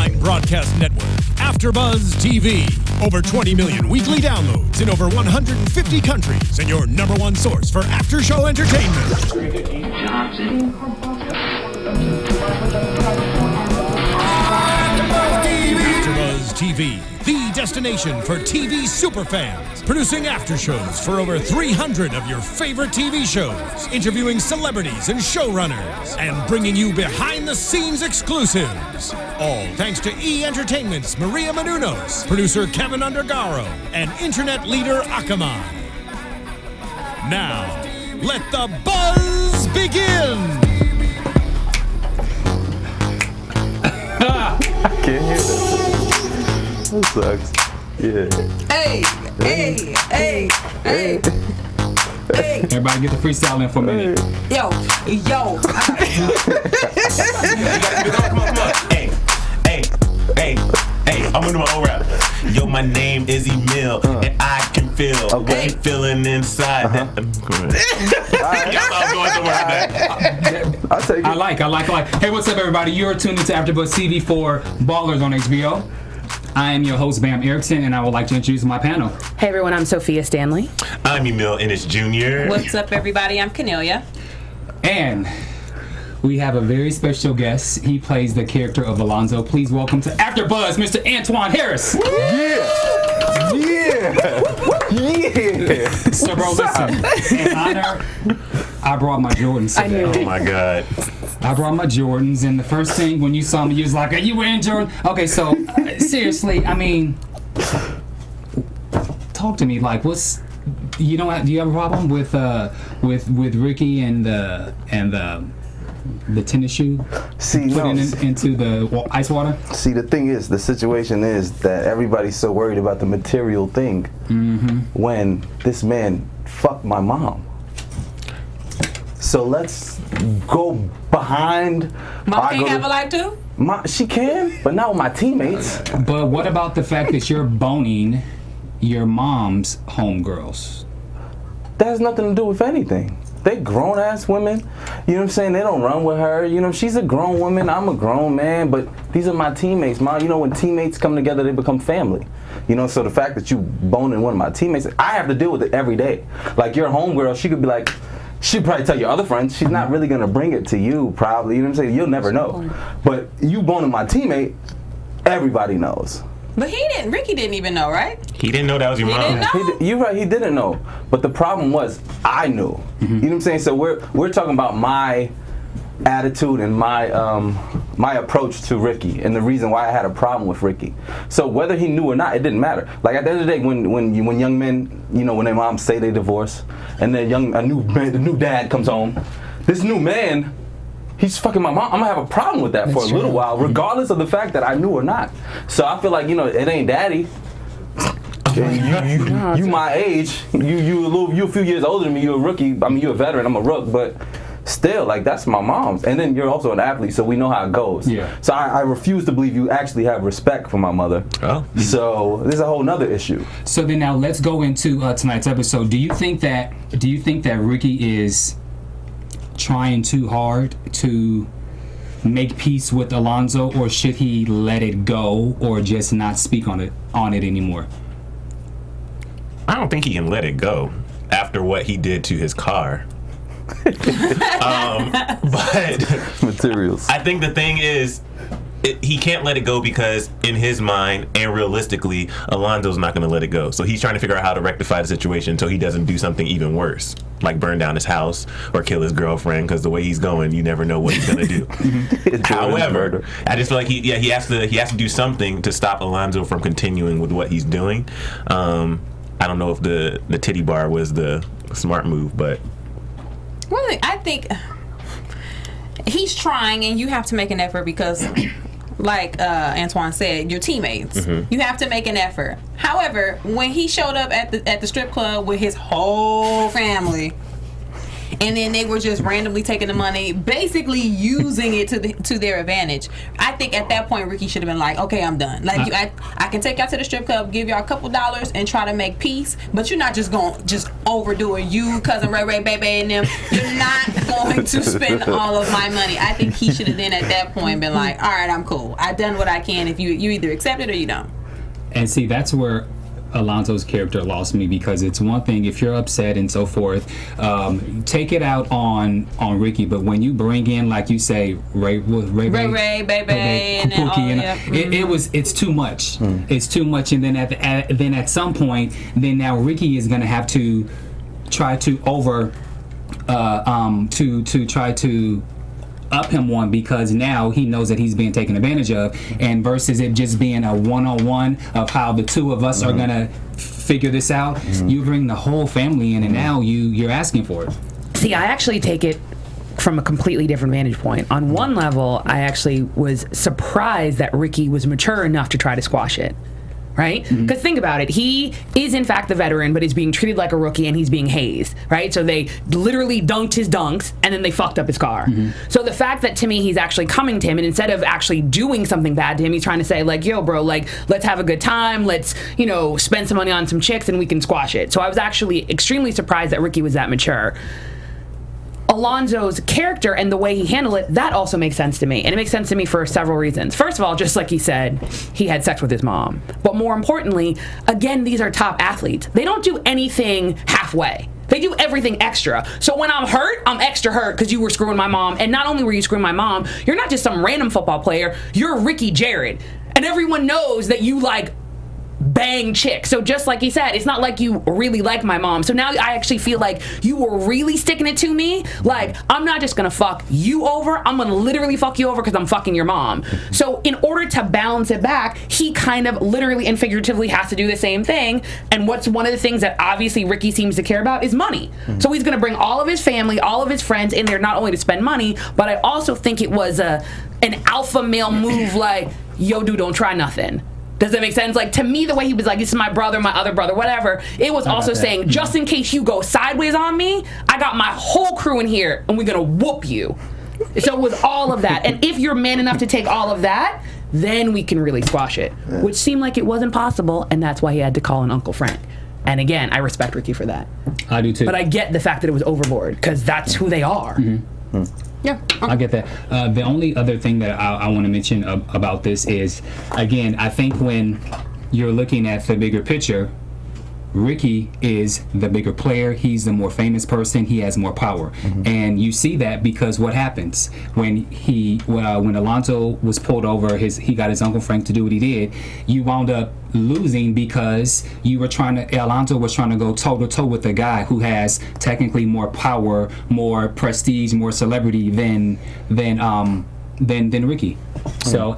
online broadcast network, AFTERBUZZ TV. Over 20 million weekly downloads in over 150 countries, and your number one source for after-show entertainment. AFTERBUZZ TV, the destination for TV superfans, producing aftershows for over 300 of your favorite TV shows, interviewing celebrities and showrunners, and bringing you behind-the-scenes exclusives. All thanks to E! Entertainment's Maria Menounos, producer Kevin Undergaro, and internet leader Akamai. Now, let the buzz begin! I can't hear that. That sucks. Yeah. Hey. Everybody get the freestyle in for a minute. Yo. Come on. Hey, I'm gonna do my own rap. Yo, my name is Emile, and I can feel what you feeling inside. I'll take it. I like. Hey, what's up, everybody? You're tuned into AfterBuzz TV for Ballers on HBO. I am your host, Bamm Ericsen, and I would like to introduce my panel. Hey everyone, I'm Sofia Stanley. I'm Emile Ennis Jr. What's up, everybody? I'm Kennlia. And we have a very special guest. He plays the character of Alonzo. Please welcome to AfterBuzz, Mr. Antoine Harris. Yeah. So, bro, listen. In honor, I brought my Jordans today. Oh my God. I brought my Jordans, and the first thing when you saw me, you was like, "Are you wearing Jordan?" Okay, so seriously, I mean, talk to me. Like, do you have a problem with Ricky and the tennis shoe? See, putting into the ice water. See, the thing is, the situation is that everybody's so worried about the material thing when this man fucked my mom. So let's go behind. Mom can't have a life too? She can, but not with my teammates. But what about the fact that you're boning your mom's homegirls? That has nothing to do with anything. They grown ass women. You know what I'm saying? They don't run with her. You know, she's a grown woman. I'm a grown man. But these are my teammates, Mom. You know, when teammates come together, they become family. You know, so the fact that you boning one of my teammates, I have to deal with it every day. Like your homegirl, she could be like, she'd probably tell your other friends. She's not really gonna bring it to you, probably. You know what I'm saying? You'll never know. But you boning my teammate, everybody knows. But Ricky didn't even know, right? He didn't know that was your mom. Didn't know? You're right, he didn't know. But the problem was, I knew. You know what I'm saying? So we're talking about my attitude and my approach to Ricky and the reason why I had a problem with Ricky. So whether he knew or not, it didn't matter. Like at the end of the day, when young men, you know, when their moms say they divorce, and then the new dad comes home, this new man, he's fucking my mom. I'm gonna have a problem with that for a little while, regardless of the fact that I knew or not. So I feel like, you know, it ain't daddy. You my age. You a few years older than me. You're a rookie. I mean, you're a veteran. I'm a rook, but still, like, that's my mom's. And then you're also an athlete, so we know how it goes. Yeah. So I refuse to believe you actually have respect for my mother. Oh. So this is a whole nother issue. So then now let's go into tonight's episode. Do you think that Ricky is trying too hard to make peace with Alonzo, or should he let it go or just not speak on it anymore? I don't think he can let it go after what he did to his car. But materials. I think the thing is, he can't let it go because in his mind and realistically, Alonzo's not going to let it go. So he's trying to figure out how to rectify the situation until he doesn't do something even worse, like burn down his house or kill his girlfriend. Because the way he's going, you never know what he's going to do. However, I just feel like he has to do something to stop Alonzo from continuing with what he's doing. I don't know if the titty bar was the smart move, but. Well, I think he's trying, and you have to make an effort because, like Antoine said, your teammates. You have to make an effort. However, when he showed up at the strip club with his whole family, and then they were just randomly taking the money, basically using it to their advantage. I think at that point Ricky should have been like, okay, I'm done. Like I can take y'all to the strip club, give y'all a couple dollars, and try to make peace, but you're not just going to just overdo it. You, cousin Ray Ray, baby, and them, you're not going to spend all of my money. I think he should have then at that point been like, all right, I'm cool. I've done what I can. If you either accept it or you don't. And see, that's where Alonzo's character lost me, because it's one thing if you're upset and so forth, take it out on Ricky, but when you bring in, like you say, Ray, baby, and then, it's too much. It's too much, and then at some point, then now Ricky is gonna have to try to try to up him one, because now he knows that he's being taken advantage of, and versus it just being a one-on-one of how the two of us are gonna figure this out, you bring the whole family in, and now you're asking for it. See, I actually take it from a completely different vantage point. On one level, I actually was surprised that Ricky was mature enough to try to squash it. Right? Because think about it. He is, in fact, the veteran, but is being treated like a rookie, and he's being hazed. Right? So they literally dunked his dunks, and then they fucked up his car. So the fact that, to me, he's actually coming to him, and instead of actually doing something bad to him, he's trying to say, like, yo, bro, like, let's have a good time. Let's, spend some money on some chicks, and we can squash it. So I was actually extremely surprised that Ricky was that mature. Alonzo's character and the way he handled it, that also makes sense to me. And it makes sense to me for several reasons. First of all, just like he said, he had sex with his mom. But more importantly, again, these are top athletes. They don't do anything halfway. They do everything extra. So when I'm hurt, I'm extra hurt because you were screwing my mom. And not only were you screwing my mom, you're not just some random football player. You're Ricky Jarrett. And everyone knows that you, like, bang chick. So just like he said, it's not like you really like my mom. So now I actually feel like you were really sticking it to me. Like, I'm not just gonna fuck you over, I'm gonna literally fuck you over because I'm fucking your mom. So in order to balance it back, he kind of literally and figuratively has to do the same thing. And what's one of the things that obviously Ricky seems to care about is money. So he's gonna bring all of his family, all of his friends in there, not only to spend money, but I also think it was an alpha male move, like, yo dude, don't try nothing. Does that make sense? Like, to me, the way he was like, this is my brother, my other brother, whatever, it was also saying, just in case you go sideways on me, I got my whole crew in here, and we're gonna whoop you. So it was all of that. And if you're man enough to take all of that, then we can really squash it. Which seemed like it wasn't possible, and that's why he had to call in Uncle Frank. And again, I respect Ricky for that. I do too. But I get the fact that it was overboard, because that's who they are. Yeah, I get that. The only other thing that I want to mention about this is, again, I think when you're looking at the bigger picture, Ricky is the bigger player. He's the more famous person. He has more power, and you see that because what happens when when Alonzo was pulled over, he got his Uncle Frank to do what he did. You wound up losing because Alonzo was trying to go toe to toe with a guy who has technically more power, more prestige, more celebrity than Ricky. So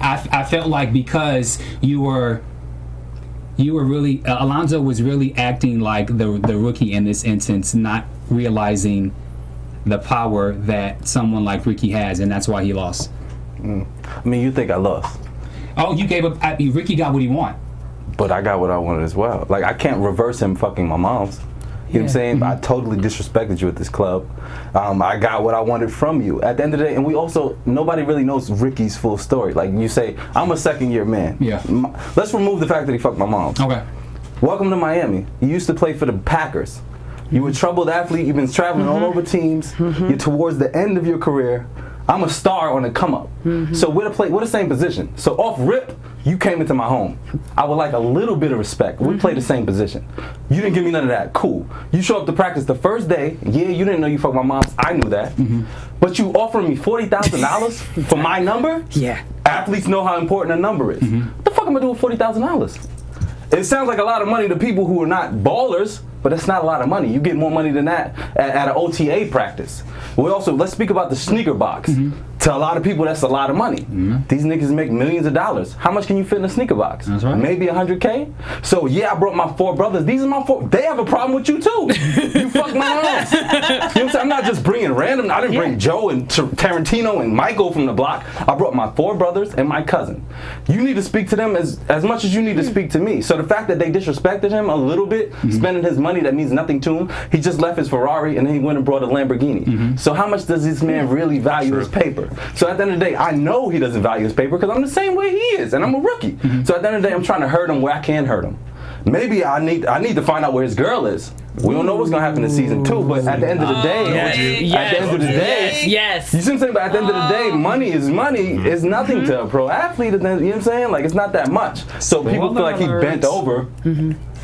I felt like because you were really Alonzo was really acting like the rookie in this instance, not realizing the power that someone like Ricky has, and that's why he lost. I mean, you think I lost? Oh, you gave up. Ricky got what he wanted. But I got what I wanted as well. Like, I can't reverse him fucking my mom's. You know what I'm saying? I totally disrespected you at this club. I got what I wanted from you. At the end of the day, and nobody really knows Ricky's full story. Like, you say, I'm a second-year man. Yeah. Let's remove the fact that he fucked my mom. Okay. Welcome to Miami. You used to play for the Packers. You were a troubled athlete. You've been traveling all over teams. You're towards the end of your career. I'm a star on the come up. So we're the same position. So off rip, you came into my home. I would like a little bit of respect. We play the same position. You didn't give me none of that. Cool. You show up to practice the first day. Yeah, you didn't know you fucked my mom. I knew that. But you offering me $40,000 for my number? Yeah. Athletes know how important a number is. What the fuck am I doing with $40,000? It sounds like a lot of money to people who are not ballers, but that's not a lot of money. You get more money than that at an OTA practice. Let's speak about the sneaker box. To a lot of people, that's a lot of money. These niggas make millions of dollars. How much can you fit in a sneaker box? That's right. Maybe $100K? So yeah, I brought my 4 brothers. These are my 4. They have a problem with you too. You fuck my ass. You know what I'm saying? I'm not just bringing random. I didn't bring Joe and Tarantino and Michael from the block. I brought my 4 brothers and my cousin. You need to speak to them as much as you need to speak to me. So the fact that they disrespected him a little bit, spending his money that means nothing to him, he just left his Ferrari and then he went and brought a Lamborghini. So how much does this man really value his paper? So at the end of the day, I know he doesn't value his paper because I'm the same way he is, and I'm a rookie. So at the end of the day, I'm trying to hurt him where I can hurt him. Maybe I need to find out where his girl is. We don't know what's gonna happen in season 2, but at the end of the day, you see what I'm saying? But at the end of the day, money is money. It's nothing to a pro athlete. You know what I'm saying? Like, it's not that much. So people feel like he bent over.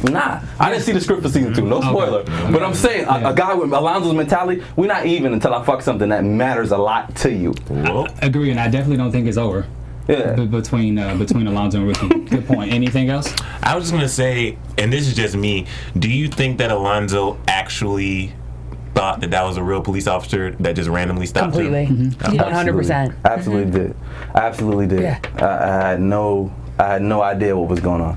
Nah, I didn't see the script for season 2. No spoiler. But I'm saying a guy with Alonzo's mentality, we're not even until I fuck something that matters a lot to you. I agree, and I definitely don't think it's over. Yeah. Between Alonzo and Ricky. Good point. Anything else? I was just gonna say, and this is just me. Do you think that Alonzo actually thought that was a real police officer that just randomly stopped him? Completely. 100%. Absolutely did. Absolutely did. Yeah. I had no idea what was going on.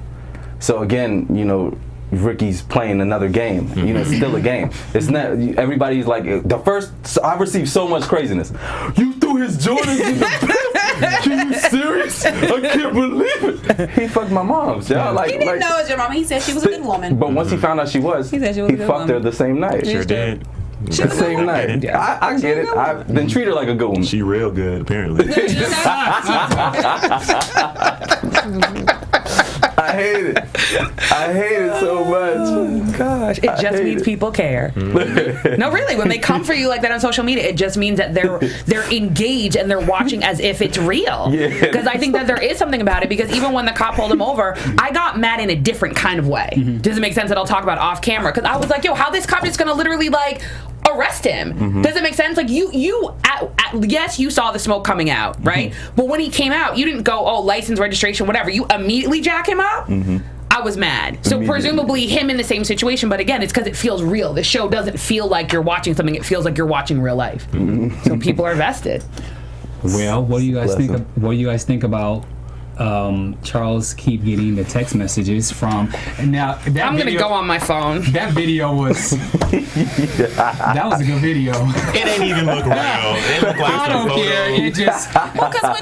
So again, you know, Ricky's playing another game. You know, it's still a game. It's not. Everybody's like I received so much craziness. You threw his Jordans in the bin. Are you serious? I can't believe it. He fucked my mom. Yeah, like, he didn't know it was your mama. He said she was a good woman. But once he found out she was, he fucked her the same night. Sure did. The same night. I get it. Then treat her like a good woman. She real good, apparently. I hate it. I hate it so much. Oh, gosh. It just means people care. No, really. When they come for you like that on social media, it just means that they're engaged and they're watching as if it's real. Because I think that there is something about it, because even when the cop pulled him over, I got mad in a different kind of way. Does it make sense that I'll talk about off camera? Because I was like, yo, how this cop is going to literally like arrest him? Does it make sense? Like yes, you saw the smoke coming out, right? But when he came out, you didn't go, oh, license, registration, whatever. You immediately jack him up. I was mad. So presumably him in the same situation, but again, it's because it feels real. The show doesn't feel like you're watching something. It feels like you're watching real life. So people are vested. Well, what do you guys think? What do you guys think about Charles keep getting the text messages from? Now I'm gonna go on my phone. That video was that was a good video. It ain't even look real. It looked like I don't care. It just well, because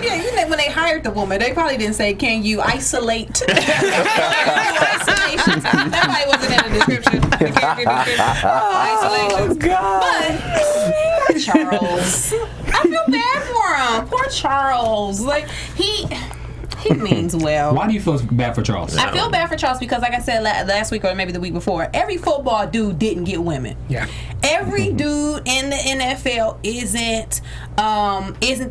when they hired the woman, they probably didn't say, "Can you isolate?" Isolation. That probably wasn't in the description. The character description. Isolation. Oh God. But Charles, I feel bad for him. Poor Charles. Like he means well. Why do you feel bad for Charles? I feel bad for Charles because, like I said last week or maybe the week before, every football dude didn't get women. Yeah. Every dude in the NFL isn't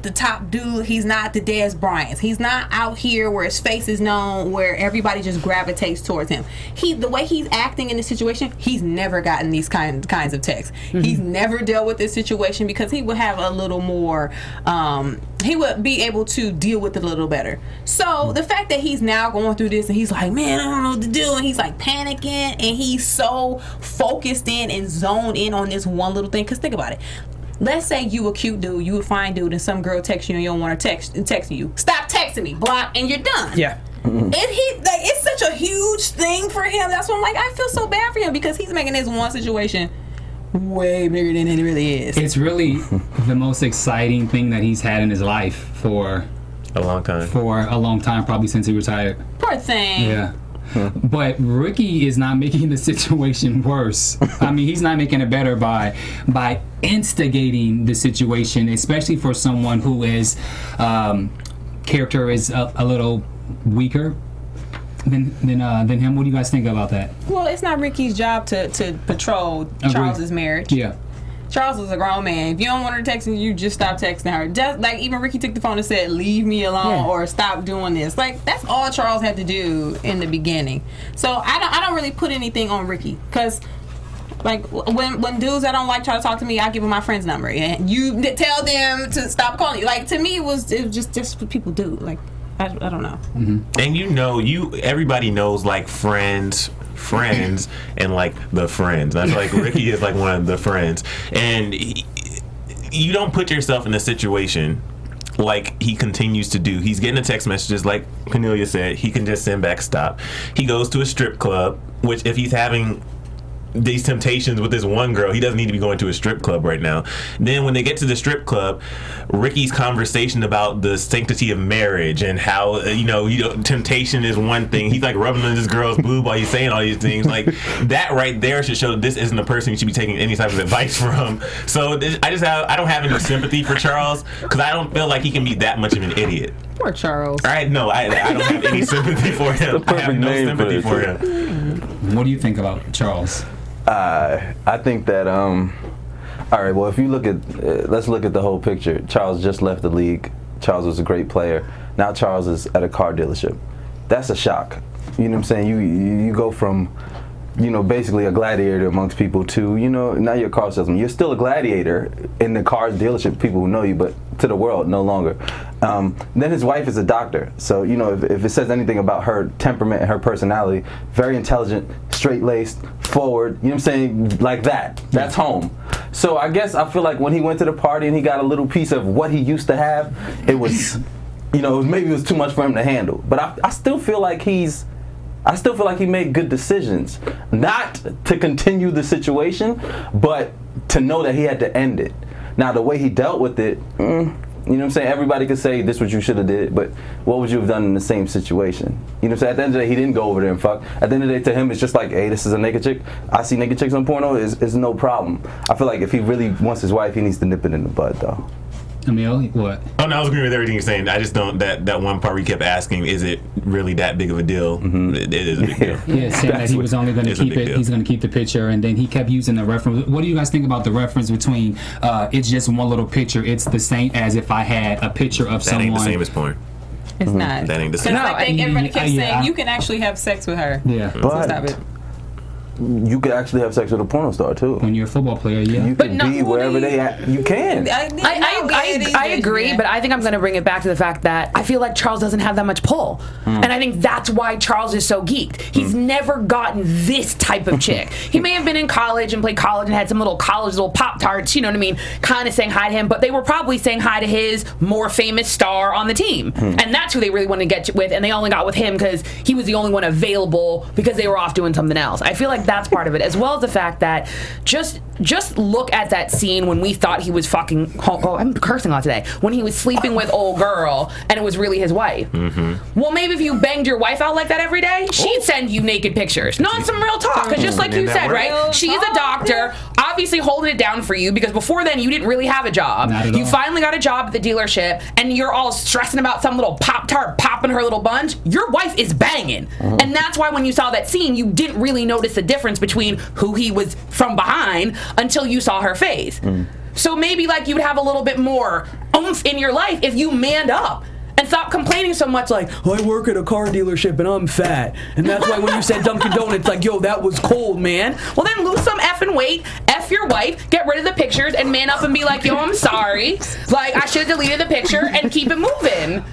the top dude. He's not the Dez Bryants. He's not out here where his face is known, where everybody just gravitates towards him. The way he's acting in this situation, he's never gotten these kinds of texts. He's never dealt with this situation because he would have a little more. He would be able to deal with it a little better. So the fact that he's now going through this and he's like, man, I don't know what to do, and he's like panicking and he's so focused in and zoned in on this one little thing. Because think about it. Let's say you a cute dude, you a fine dude, and some girl texts you and you don't want her texting you. Stop texting me, block, and you're done. Yeah. And it's such a huge thing for him. That's why I'm like, I feel so bad for him because he's making this one situation way bigger than it really is. It's really the most exciting thing that he's had in his life for a long time. Probably since he retired. Poor thing. Yeah. But Ricky is not making the situation worse. I mean, he's not making it better by instigating the situation, especially for someone who is character is a little weaker than him. What do you guys think about that? Well, it's not Ricky's job to patrol Charles's marriage. Yeah. Charles is a grown man. If you don't want her texting you, just stop texting her. Just like even Ricky took the phone and said, "Leave me alone," or "Stop doing this." Like that's all Charles had to do in the beginning. So I don't really put anything on Ricky because like when dudes I don't like try to talk to me, I give them my friend's number and you tell them to stop calling you. Like to me, it was just what people do. Like I don't know. And everybody knows like friends and like the friends. I feel like Ricky is like one of the friends, and you don't put yourself in a situation like he continues to do. He's getting the text messages like Kennlia said. He can just send back stop. He goes to a strip club, which if he's having these temptations with this one girl. He doesn't need to be going to a strip club right now. Then when they get to the strip club, Ricky's conversation about the sanctity of marriage and how temptation is one thing. He's like rubbing on this girl's boob while he's saying all these things. Like that right there should show that this isn't a person you should be taking any type of advice from. So I don't have any sympathy for Charles because I don't feel like he can be that much of an idiot. Poor Charles. I don't have any sympathy for him. I have no sympathy for him. What do you think about Charles? I think that all right, well, if you look at let's look at the whole picture. Charles just left the league. Charles was a great player. Now Charles is at a car dealership. That's a shock. You know what I'm saying? You go from basically a gladiator amongst people to, now you're a car salesman. You're still a gladiator in the car dealership, people who know you, but to the world, no longer. Then his wife is a doctor. So, if it says anything about her temperament and her personality, very intelligent, straight-laced, forward, you know what I'm saying? Like that. That's home. So I guess I feel like when he went to the party and he got a little piece of what he used to have, it was, maybe it was too much for him to handle. But I still feel like he made good decisions. Not to continue the situation, but to know that he had to end it. Now, the way he dealt with it, you know what I'm saying? Everybody could say this is what you should have did, but what would you have done in the same situation? You know what I'm saying? At the end of the day, he didn't go over there and fuck. At the end of the day, to him, it's just like, hey, this is a naked chick. I see naked chicks on porno. It's no problem. I feel like if he really wants his wife, he needs to nip it in the bud, though. Emile, what? Oh no, I was agreeing with everything you're saying. I just don't that one part where he kept asking, is it really that big of a deal? It is a big deal. Yeah, saying that he was only going to keep it. Deal. He's going to keep the picture, and then he kept using the reference. What do you guys think about the reference between it's just one little picture? It's the same as if I had a picture of someone. That ain't the same as porn. It's not. That ain't the same. I think everybody kept saying you can actually have sex with her. Yeah, so stop it. You could actually have sex with a porno star too. When you're a football player, yeah. You can be wherever they at. You can. I agree, but I think I'm going to bring it back to the fact that I feel like Charles doesn't have that much pull. And I think that's why Charles is so geeked. He's never gotten this type of chick. He may have been in college and played college and had some little Pop-Tarts, you know what I mean, kind of saying hi to him, but they were probably saying hi to his more famous star on the team. And that's who they really wanted to get with, and they only got with him because he was the only one available because they were off doing something else. I feel like that's part of it, as well as the fact that just look at that scene when we thought he was fucking, I'm cursing a lot today, when he was sleeping with old girl and it was really his wife. Well, maybe if you banged your wife out like that every day, she'd send you naked pictures. No, it's some real talk, because just like you said, right, she's a doctor, obviously holding it down for you, because before then you didn't really have a job. You finally got a job at the dealership and you're all stressing about some little Pop-Tart popping her little bunch. Your wife is banging. And that's why when you saw that scene, you didn't really notice the difference between who he was from behind until you saw her face. So maybe like you'd have a little bit more oomph in your life if you manned up and stop complaining so much like, I work at a car dealership and I'm fat. And that's why when you said Dunkin' Donuts, like, yo, that was cold, man. Well, then lose some effing weight, F your wife, get rid of the pictures, and man up and be like, yo, I'm sorry. Like, I should have deleted the picture and keep it moving.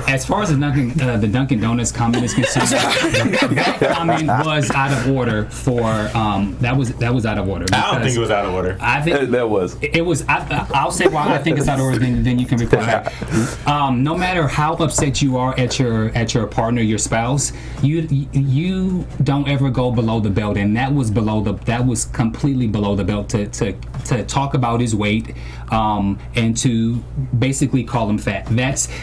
As far as the Dunkin' Donuts comment is concerned, that comment was out of order for, that was out of order. I don't think it was out of order. I think that was. It was, I'll say why I think it's out of order, then you can reply back. No matter how upset you are at your partner, your spouse, you don't ever go below the belt, and that was completely below the belt to talk about his weight, and to basically call him fat. That's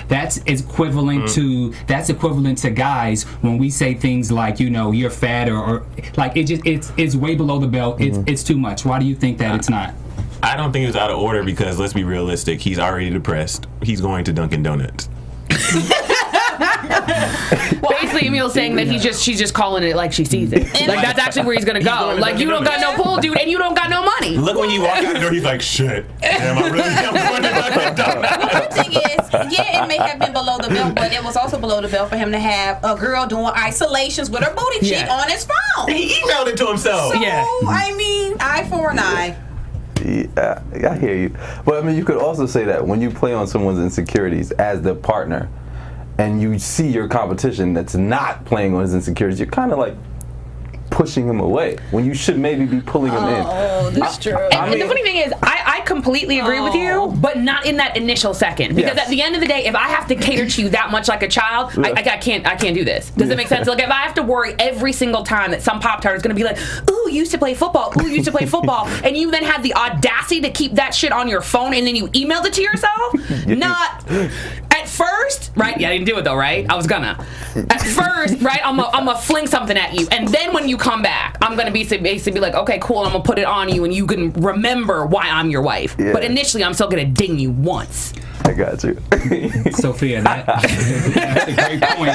equivalent to guys when we say things like, you're fat or like it's way below the belt. It's too much. Why do you think that it's not? I don't think it was out of order because, let's be realistic, he's already depressed. He's going to Dunkin' Donuts. Basically, Emile's saying that she's just calling it like she sees it. Like, that's actually where he's gonna go. Like, you don't got no pull, dude, and you don't got no money. Look, when you walk out the door, he's like, shit. Damn, I really am going to Dunkin' Donuts. The thing is, yeah, it may have been below the belt, but it was also below the belt for him to have a girl doing isolations with her booty cheek on his phone. He emailed it to himself. So, I mean, eye for an eye. Yeah, I hear you. But I mean, you could also say that when you play on someone's insecurities as the partner, and you see your competition that's not playing on his insecurities, you're kind of like pushing him away when you should maybe be pulling him in. Oh, that's true. And the funny thing is, I completely agree with you, but not in that initial second. Because at the end of the day, if I have to cater to you that much like a child, I can't do this. Does it make sense? Like, if I have to worry every single time that some Pop-Tart is going to be like, ooh, you used to play football, and you then have the audacity to keep that shit on your phone and then you emailed it to yourself? Not... At first, right? Yeah, I didn't do it though, right? I was gonna. At first, right? I'm gonna fling something at you, and then when you come back, I'm gonna basically be like, okay, cool, I'm gonna put it on you, and you can remember why I'm your wife. Yeah. But initially, I'm still gonna ding you once. I got you. Sophia, that's a great point.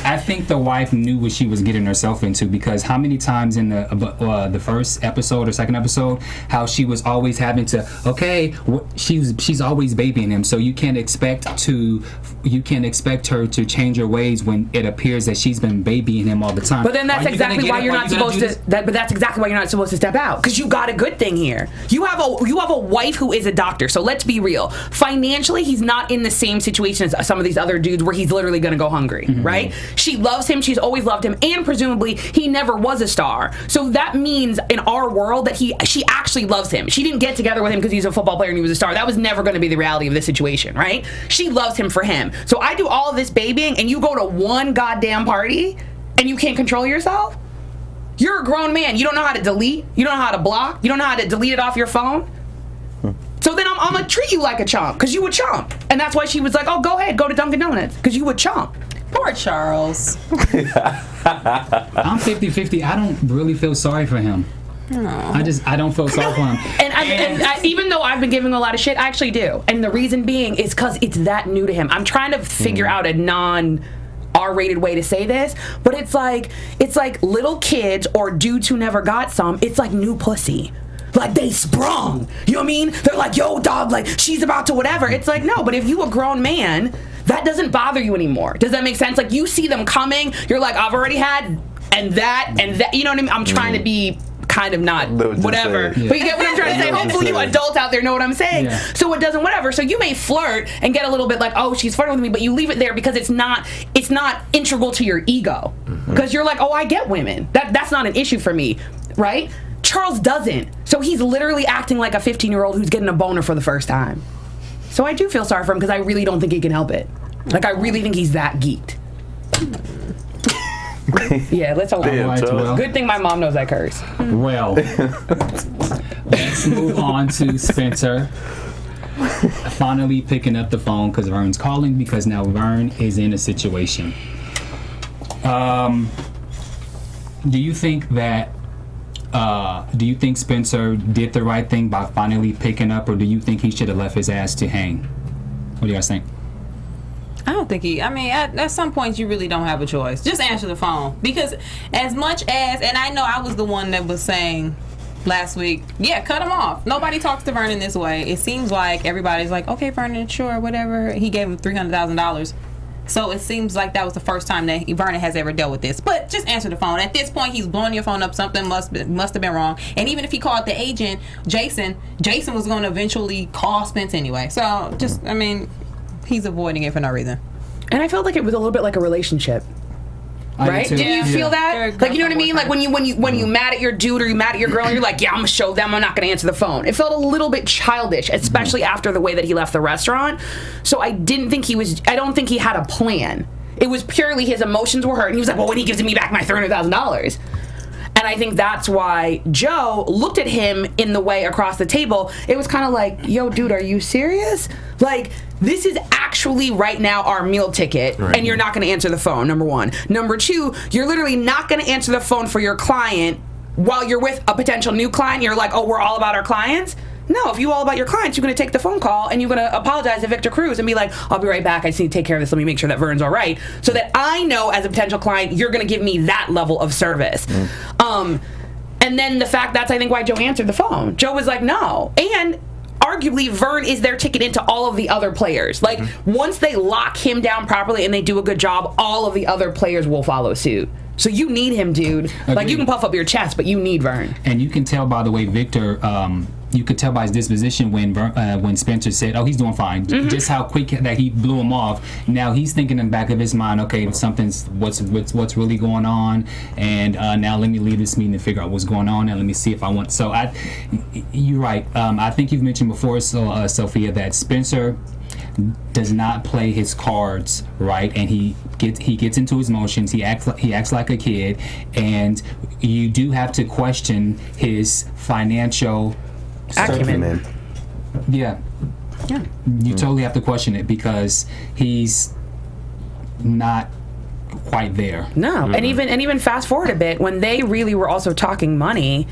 I think the wife knew what she was getting herself into, because how many times in the first episode or second episode, how she was always having to, she's always babying him, so you can't expect her to change her ways when it appears that she's been babying him all the time. But then that's exactly why you're not supposed to. But that's exactly why you're not supposed to step out, because you got a good thing here. You have a wife who is a doctor. So let's be real. Financially, he's not in the same situation as some of these other dudes where he's literally going to go hungry, right? She loves him. She's always loved him, and presumably he never was a star. So that means in our world that she actually loves him. She didn't get together with him because he's a football player and he was a star. That was never going to be the reality of this situation, right? She loves him for him. So I do all of this babying, and you go to one goddamn party and you can't control yourself? You're a grown man. You don't know how to delete. You don't know how to block. You don't know how to delete it off your phone. So then I'm going to treat you like a chump, because you a chump. And that's why she was like, oh, go ahead, go to Dunkin' Donuts, because you a chump. Poor Charles. I'm 50-50. I don't really feel sorry for him. I don't feel sorry for him. And even though I've been giving a lot of shit, I actually do. And the reason being is because it's that new to him. I'm trying to figure out a non-R-rated way to say this, but it's like little kids or dudes who never got some. It's like new pussy. Like, they sprung. You know what I mean? They're like, yo, dog, like, she's about to whatever. It's like, no, but if you a grown man, that doesn't bother you anymore. Does that make sense? Like, you see them coming, you're like, I've already had and that. You know what I mean? I'm trying to be kind of not whatever. Yeah. But you get what I'm trying to say? Hopefully you adults out there know what I'm saying. Yeah. So it doesn't whatever. So you may flirt and get a little bit like, oh, she's flirting with me, but you leave it there because it's not integral to your ego. Because you're like, oh, I get women. That's not an issue for me, right? Charles doesn't. So he's literally acting like a 15-year-old who's getting a boner for the first time. So I do feel sorry for him, because I really don't think he can help it. Like, I really think he's that geeked. Yeah, let's hope. Well, good thing my mom knows I curse. Well, let's move on to Spencer. Finally picking up the phone because Vern's calling, because now Vern is in a situation. Do you think Spencer did the right thing by finally picking up, or do you think he should have left his ass to hang? What do you guys think? I don't think at some point you really don't have a choice. Just answer the phone. Because as much as, and I know I was the one that was saying last week, yeah, cut him off. Nobody talks to Vernon this way. It seems like everybody's like, okay, Vernon, sure, whatever. He gave him $300,000. So it seems like that was the first time that Vernon has ever dealt with this. But just answer the phone. At this point, he's blowing your phone up. Something must have been wrong. And even if he called the agent, Jason was going to eventually call Spence anyway. So just, he's avoiding it for no reason. And I felt like it was a little bit like a relationship. Right? Didn't you feel that? Like, you know what I mean? Like when you mad at your dude or you mad at your girl and you're like, yeah, I'm gonna show them, I'm not gonna answer the phone. It felt a little bit childish, especially after the way that he left the restaurant. So I don't think he had a plan. It was purely his emotions were hurt, and he was like, well, when he gives me back my $300,000. And I think that's why Joe looked at him in the way across the table. It was kind of like, yo, dude, are you serious? Like, this is actually right now our meal ticket, right, and you're not going to answer the phone, number one. Number two, you're literally not going to answer the phone for your client while you're with a potential new client. You're like, oh, we're all about our clients? No, if you're all about your clients, you're going to take the phone call and you're going to apologize to Victor Cruz and be like, I'll be right back. I just need to take care of this. Let me make sure that Vern's all right. So that I know as a potential client, you're going to give me that level of service. And then the fact that's, I think, why Joe answered the phone. Joe was like, no. And arguably, Vern is their ticket into all of the other players. Like, once they lock him down properly and they do a good job, all of the other players will follow suit. So you need him, dude. Agreed. Like, you can puff up your chest, but you need Vern. And you can tell by the way Victor you could tell by his disposition when Spencer said, "Oh, he's doing fine." Just how quick that he blew him off. Now he's thinking in the back of his mind, "Okay, something's what's really going on," and now let me leave this meeting and figure out what's going on, and let me see if I want. So you're right. I think you've mentioned before, Sophia, that Spencer does not play his cards right, and he gets into his emotions. He acts like a kid, and you do have to question his financial acumen. Yeah. You totally have to question it because he's not quite there. No, and even fast forward a bit when they really were also talking money.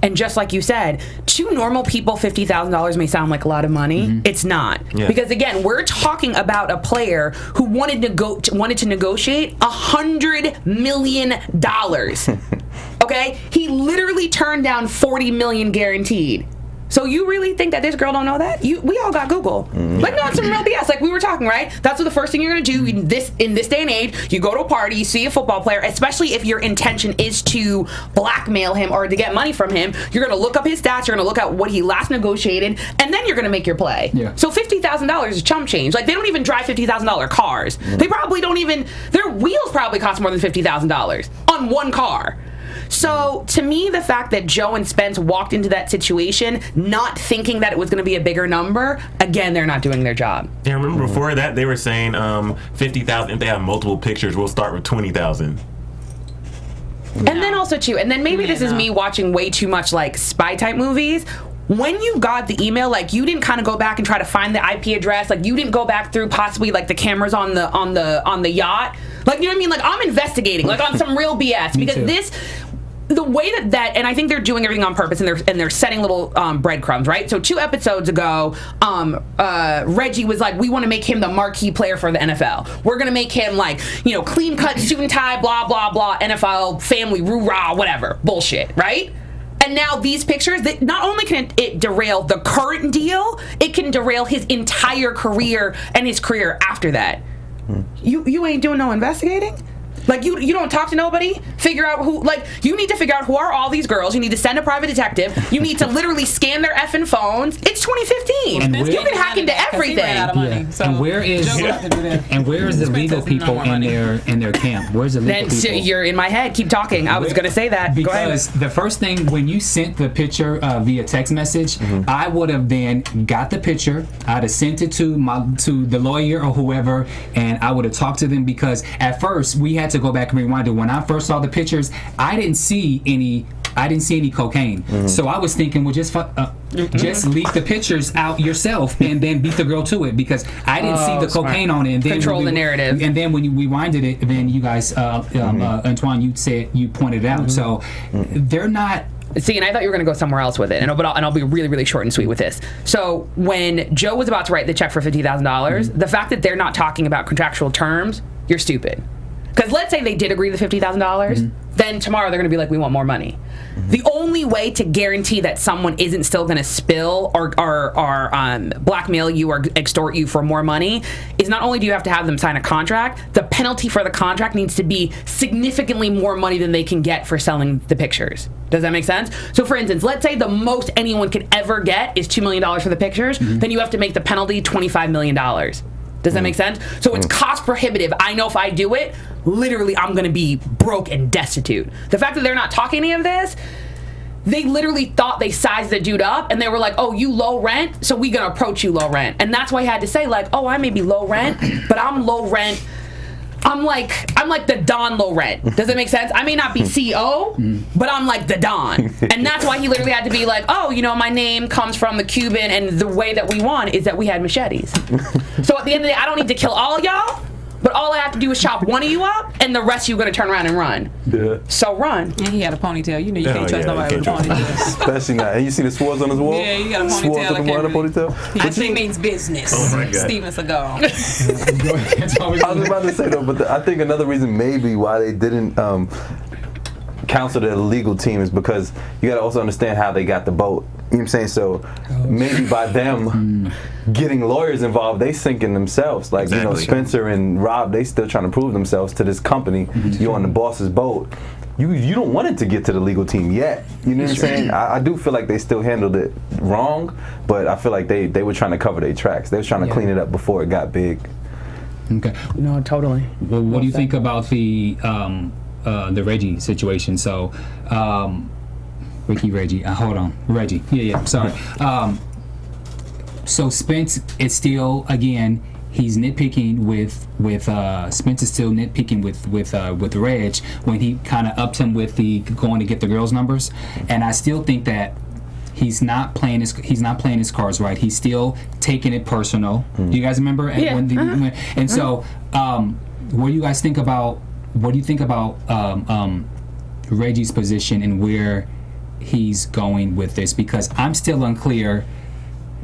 And just like you said, to normal people, $50,000 may sound like a lot of money. It's not. Because again, we're talking about a player who wanted to negotiate $100 million. Okay? He literally turned down $40 million guaranteed. So you really think that this girl don't know that? We all got Google. Like, no, it's some real BS. Like we were talking, right? That's what the first thing you're gonna do in this day and age. You go to a party, you see a football player, especially if your intention is to blackmail him or to get money from him. You're gonna look up his stats. You're gonna look at what he last negotiated, and then you're gonna make your play. Yeah. So $50,000 is chump change. Like they don't even drive $50,000 cars. They probably don't even. Their wheels probably cost more than $50,000 on one car. So, to me, the fact that Joe and Spence walked into that situation not thinking that it was going to be a bigger number, again, they're not doing their job. Yeah, I remember before that, they were saying 50,000. If they have multiple pictures, we'll start with 20,000. And then also, too, and then maybe this is me watching way too much, like, spy-type movies. When you got the email, like, you didn't kind of go back and try to find the IP address. Like, you didn't go back through possibly, like, the cameras on the yacht. Like, you know what I mean? Like, I'm investigating, like, on some real BS. Because the way that and I think they're doing everything on purpose, and they're setting little breadcrumbs, right? So 2 episodes ago, Reggie was like, we want to make him the marquee player for the NFL. We're gonna make him like, clean cut, suit and tie, blah blah blah, NFL family, roo-rah, whatever bullshit, right? And now these pictures, that not only can it derail the current deal, it can derail his entire career and his career after that. You ain't doing no investigating? Like, you don't talk to nobody? Figure out who, like, you need to figure out who are all these girls. You need to send a private detective. You need to literally scan their effing phones. It's 2015. And you can hack into everything. And where is the legal people in their camp? Where's the legal people? You're in my head. Keep talking. I was going to say that. Because the first thing, when you sent the picture via text message, I would have then got the picture. I'd have sent it to the lawyer or whoever, and I would have talked to them, because at first we had to go back and rewind it. When I first saw the pictures, I didn't see any cocaine. So I was thinking, well, just leak the pictures out yourself and then beat the girl to it, because I didn't see the cocaine on it. And then control the narrative. And then when you rewinded it, then you guys, Antoine, you pointed it out. So they're not. See, and I thought you were going to go somewhere else with it, and I'll be really, really short and sweet with this. So when Joe was about to write the check for $50,000, the fact that they're not talking about contractual terms, you're stupid. Because let's say they did agree to $50,000, then tomorrow they're going to be like, we want more money. The only way to guarantee that someone isn't still going to spill or blackmail you or extort you for more money is not only do you have to have them sign a contract, the penalty for the contract needs to be significantly more money than they can get for selling the pictures. Does that make sense? So for instance, let's say the most anyone could ever get is $2 million for the pictures, then you have to make the penalty $25 million. Does that make sense? So it's cost prohibitive. I know if I do it, literally I'm going to be broke and destitute. The fact that they're not talking any of this, they literally thought they sized the dude up, and they were like, oh, you low rent, so we going to approach you low rent. And that's why I had to say, like, oh, I may be low rent, but I'm low rent. I'm like the Don low rent. Does that make sense? I may not be CO, but I'm like the Don. And that's why he literally had to be like, oh, my name comes from the Cuban, and the way that we won is that we had machetes. So at the end of the day, I don't need to kill all y'all, but all I have to do is chop one of you up, and the rest of you are going to turn around and run. Yeah. So run. And he had a ponytail. You can't trust nobody with a ponytail. Especially not. And you see the swords on his wall? Yeah, you got a ponytail. Swords on the ponytail? I think means business. Oh my God. Steven Seagal. I was about to say, though, but I think another reason maybe why they didn't counsel the legal team is because you got to also understand how they got the boat. You know what I'm saying? So maybe by them getting lawyers involved, they sinking themselves. Like, exactly. Spencer and Rob, they still trying to prove themselves to this company. You're on the boss's boat. you don't want it to get to the legal team yet. You know what I'm saying? I do feel like they still handled it wrong, but I feel like they were trying to cover their tracks. They was trying to clean it up before it got big. Okay. No, totally. Well, what do you think about the Reggie situation? So, Reggie. Hold on, Reggie. Yeah. Sorry. So Spence is still, again, he's nitpicking with Spence is still nitpicking with Reg when he kind of upped him with the going to get the girls' numbers, and I still think that he's not playing his cards right. He's still taking it personal. Do you guys remember? And so, what do you guys think about? What do you think about Reggie's position and where he's going with this? Because I'm still unclear.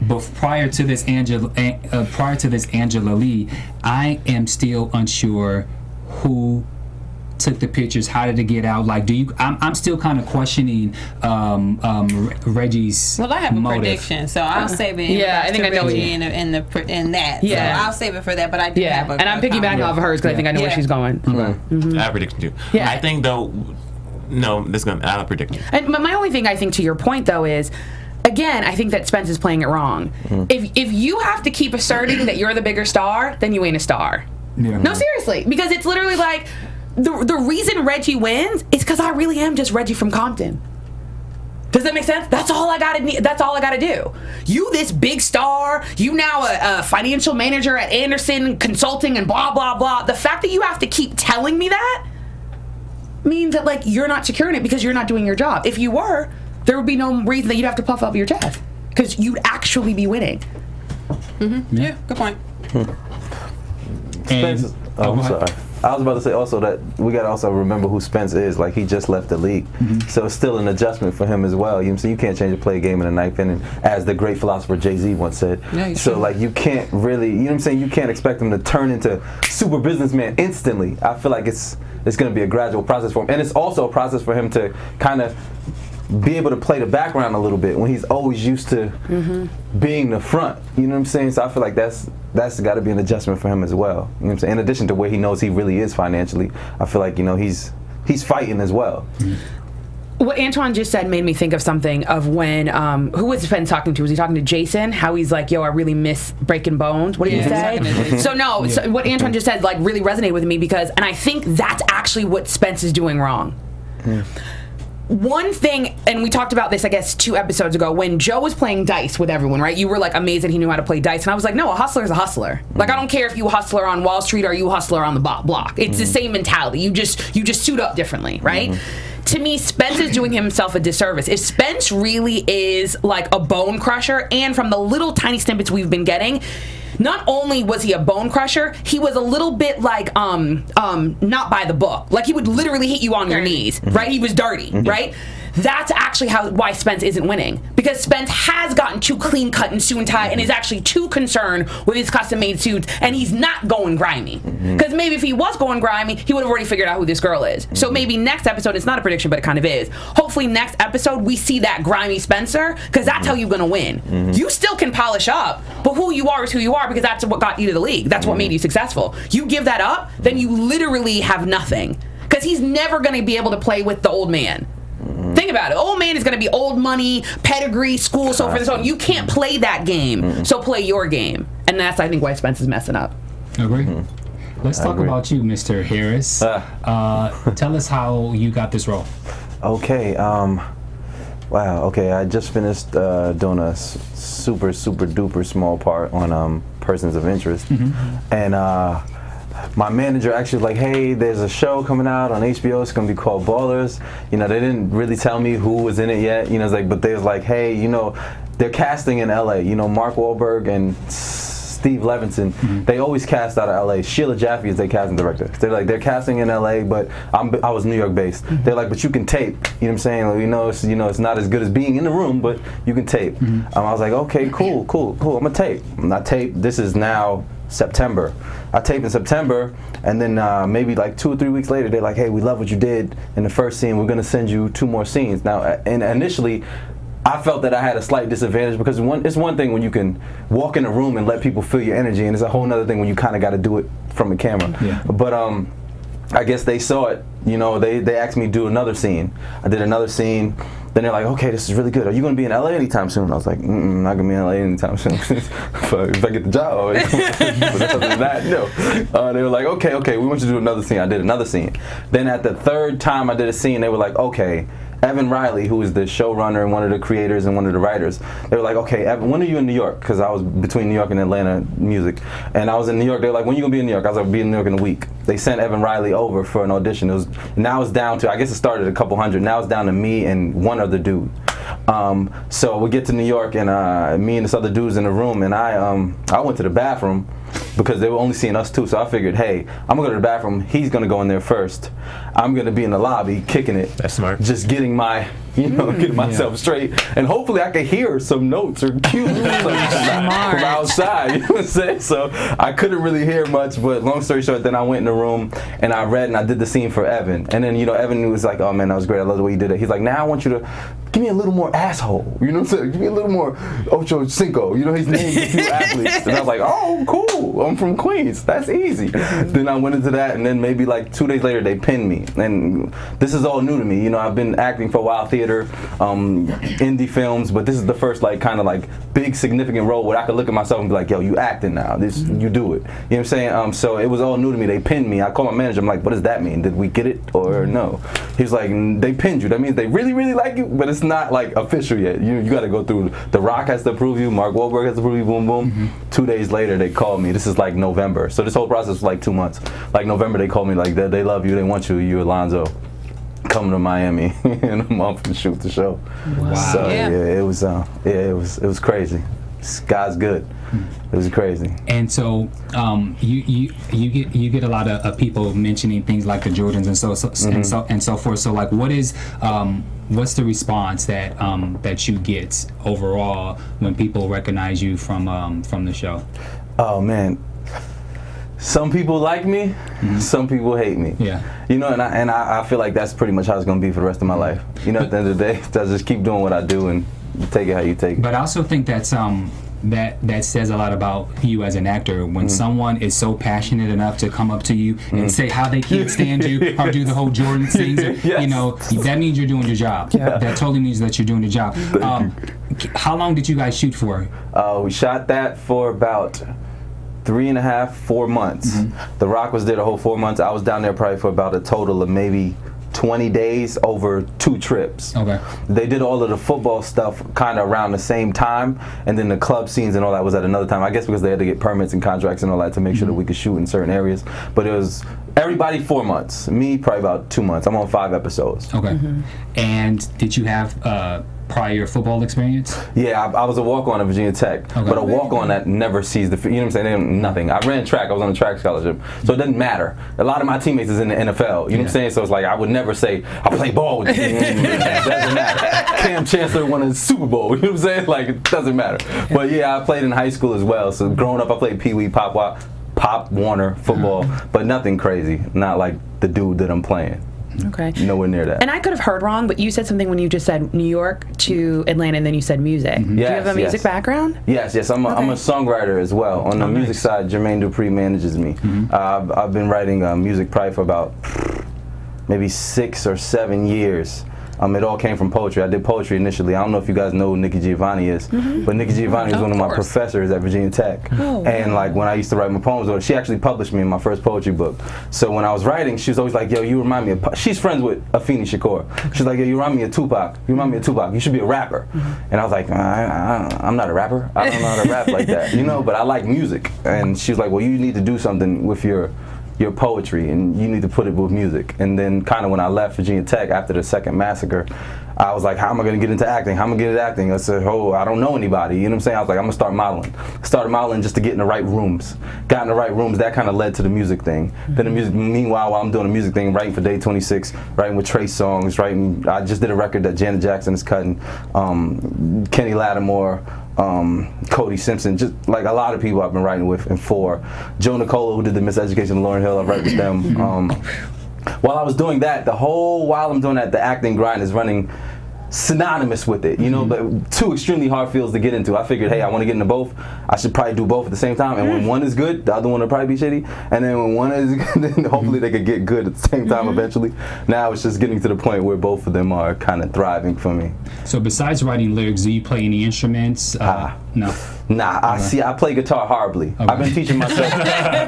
But prior to this Angela Lee, I am still unsure who took the pictures. How did it get out? Like, I'm still kind of questioning Reggie's. Well, I have a motive. prediction, so I'll save it. I think I know Reggie in that. Yeah, so I'll save it for that. But I do have a. And I'm piggybacking off of hers because I think I know where she's going. I have a prediction too. Yeah. I think though. No, I have a prediction. And my only thing I think to your point though is, again, I think that Spence is playing it wrong. If you have to keep asserting that you're the bigger star, then you ain't a star. Yeah. No, seriously, because it's literally like the reason Reggie wins is because I really am just Reggie from Compton. Does that make sense? That's all I gotta do. You this big star, you now a financial manager at Anderson Consulting and blah blah blah. The fact that you have to keep telling me that means that like you're not securing it because you're not doing your job. If you were, there would be no reason that you'd have to puff up your chest because you'd actually be winning. Yeah, good point. Spence, I'm sorry. I was about to say also that we got to also remember who Spence is. Like, he just left the league. So it's still an adjustment for him as well. You know what I'm saying? You can't change a play game in the ninth inning, as the great philosopher Jay-Z once said. So, like, you can't really, you know what I'm saying? You can't expect him to turn into super businessman instantly. I feel like it's going to be a gradual process for him. And it's also a process for him to kind of be able to play the background a little bit when he's always used to being the front. You know what I'm saying? So I feel like that's got to be an adjustment for him as well. You know what I'm saying? In addition to where he knows he really is financially, I feel like, you know, he's fighting as well. What Antoine just said made me think of something of when, who was Spence talking to? Was he talking to Jason? How he's like, yo, I really miss breaking bones. What did he say? So what Antoine just said like really resonated with me because, and I think that's actually what Spence is doing wrong. One thing, and we talked about this, I guess, 2 episodes ago, when Joe was playing dice with everyone, right? You were like amazed that he knew how to play dice, and I was like, no, a hustler is a hustler. Like, I don't care if you hustler on Wall Street or you hustler on the block. It's the same mentality. You just suit up differently, right? To me, Spence is doing himself a disservice. If Spence really is like a bone crusher, and from the little tiny snippets we've been getting, not only was he a bone crusher, he was a little bit like not by the book. Like, he would literally hit you on your knees, right? He was dirty, right? That's actually why Spence isn't winning, because Spence has gotten too clean cut and suit and tie and is actually too concerned with his custom made suits, and he's not going grimy. Because maybe if he was going grimy, he would have already figured out who this girl is. So maybe next episode, it's not a prediction, but it kind of is. Hopefully next episode we see that grimy Spencer, because that's how you're gonna win. You still can polish up, but who you are is who you are, because that's what got you to the league. That's what made you successful. You give that up, then you literally have nothing, because he's never gonna be able to play with the old man. Think about it. Old man is going to be old money, pedigree, school, so forth and so on. You can't play that game, so play your game. And that's, I think, why Spence is messing up. Agree. Let's talk about you, Mr. Harris. Tell us how you got this role. Okay. Wow. Okay. I just finished doing a super duper small part on Persons of Interest, and my manager actually was like, hey, there's a show coming out on HBO. It's going to be called Ballers. You know, they didn't really tell me who was in it yet. You know, it's like, but they was like, hey, you know, they're casting in LA. You know, Mark Wahlberg and Steve Levinson, they always cast out of LA. Sheila Jaffe is their casting director. They're like, they're casting in LA, but I was New York based. They're like, but you can tape. You know what I'm saying? Like, it's not as good as being in the room, but you can tape. I was like, okay, cool. I'm gonna tape. I taped. This is now September. I taped in September, and then maybe like 2 or 3 weeks later, they're like, hey, we love what you did in the first scene. We're gonna send you 2 more scenes. Now, and initially, I felt that I had a slight disadvantage, because it's one thing when you can walk in a room and let people feel your energy, and it's a whole other thing when you kind of got to do it from the camera. But I guess they saw it. You know, they asked me to do another scene. I did another scene. Then they're like, okay, this is really good. Are you going to be in LA anytime soon? I was like, not going to be in LA anytime soon. if I get the job. But other than that, no. They were like, okay, we want you to do another scene. I did another scene. Then at the third time I did a scene, they were like, okay, Evan Riley, who is the showrunner and one of the creators and one of the writers, they were like, okay, Evan, when are you in New York? Because I was between New York and Atlanta music. And I was in New York. They were like, when are you going to be in New York? I was like, I'll be in New York in a week. They sent Evan Riley over for an audition. Now it's down to, I guess it started a couple hundred. Now it's down to me and one other dude. So we get to New York, and me and this other dude's in the room, and I went to the bathroom because they were only seeing us two. So I figured, hey, I'm gonna go to the bathroom. He's gonna go in there first. I'm gonna be in the lobby kicking it. That's smart. Just getting my, getting myself straight, and hopefully I can hear some notes or cues or something from outside. You know what I'm saying? So I couldn't really hear much, but long story short, then I went in the room and I read and I did the scene for Evan, and then Evan was like, oh man, that was great. I love the way you did it. He's like, now I want you to give me a little more asshole. You know what I'm saying? Give me a little more Ocho Cinco. He's named a few athletes, and I was like, oh cool. I'm from Queens. That's easy. Then I went into that, and then maybe like 2 days later they pinned me. And this is all new to me. I've been acting for a while, theater, indie films, but this is the first kind of big significant role where I could look at myself and be like, yo, you acting now. You do it. You know what I'm saying? So it was all new to me. They pinned me. I called my manager. I'm like, what does that mean? Did we get it or no? He's like, they pinned you. That means they really, really like you, but it's not official yet. You got to go through. The Rock has to approve you. Mark Wahlberg has to approve you. Boom, boom. 2 days later, they called me. This is November. So this whole process was 2 months. November, they called me they love you. They want you. You Alonzo. Come to Miami in a month and shoot the show. Wow. So it was crazy. God's good. It was crazy. And so you get a lot of people mentioning things like the Jordans and so forth. So what is what's the response that you get overall when people recognize you from the show? Oh man. Some people like me, some people hate me. Yeah. And I feel like that's pretty much how it's gonna be for the rest of my life. At the end of the day, I just keep doing what I do and you take it how you take it. But I also think that's that says a lot about you as an actor when someone is so passionate enough to come up to you and say how they can't stand you or do the whole Jordan things. Yes. That means you're doing your job. Yeah. That totally means that you're doing your job. How long did you guys shoot for? We shot that for about 3.5, 4 months. The Rock was there the whole 4 months. I was down there probably for about a total of maybe 20 days over 2 trips. Okay. They did all of the football stuff kind of around the same time, and then the club scenes and all that was at another time. I guess because they had to get permits and contracts and all that to make sure that we could shoot in certain areas. But it was everybody 4 months. Me probably about 2 months. I'm on 5 episodes. Okay. And did you have prior football experience? Yeah, I was a walk-on at Virginia Tech, but a walk-on that never sees the, you know what I'm saying, they don't, nothing. I ran track, I was on a track scholarship, so it doesn't matter. A lot of my teammates is in the NFL, you know what I'm saying, so it's like I would never say, I play ball with you. It doesn't matter. Cam Chancellor won a Super Bowl, you know what I'm saying, like it doesn't matter. But yeah, I played in high school as well, so growing up I played Pee Wee, Pop Warner, football, but nothing crazy, not like the dude that I'm playing. Okay. Nowhere near that. And I could have heard wrong, but you said something when you just said New York to Atlanta, and then you said music. Do you have a music background? Yes. I'm a songwriter as well. On the music side, Jermaine Dupri manages me. I've been writing music probably for about maybe 6 or 7 years. It all came from poetry. I did poetry initially. I don't know if you guys know who Nikki Giovanni is, but Nikki Giovanni was one of my professors at Virginia Tech. And like when I used to write my poems, she actually published me in my first poetry book. So when I was writing, she was always like, yo, you remind me of, she's friends with Afeni Shakur. She's like, yo, you remind me of Tupac. You remind me of Tupac. You should be a rapper. And I was like, I'm not a rapper. I don't know how to rap like that, but I like music. And she was like, well, you need to do something with your poetry and you need to put it with music. And then kind of when I left Virginia Tech after the second massacre, I was like, how am I going to get into acting? How am I going to get into acting? I said, I don't know anybody. You know what I'm saying? I was like, I'm going to start modeling. Started modeling just to get in the right rooms. Got in the right rooms. That kind of led to the music thing. Then the music, meanwhile, while I'm doing the music thing, writing for Day 26, writing with Trey Songz, writing, I just did a record that Janet Jackson is cutting, Kenny Lattimore, Cody Simpson, just like a lot of people I've been writing with and for. Joe Nicola, who did the Miseducation of Lauryn Hill, I write with them. While I was doing that, while I'm doing that, the acting grind is running synonymous with it, you know, but two extremely hard fields to get into. I figured, hey, I want to get into both. I should probably do both at the same time. And when one is good, the other one will probably be shitty. And then when one is good, then hopefully they could get good at the same time eventually. Now it's just getting to the point where both of them are kind of thriving for me. So besides writing lyrics, do you play any instruments? No. Nah, I play guitar horribly. Okay. I've been teaching myself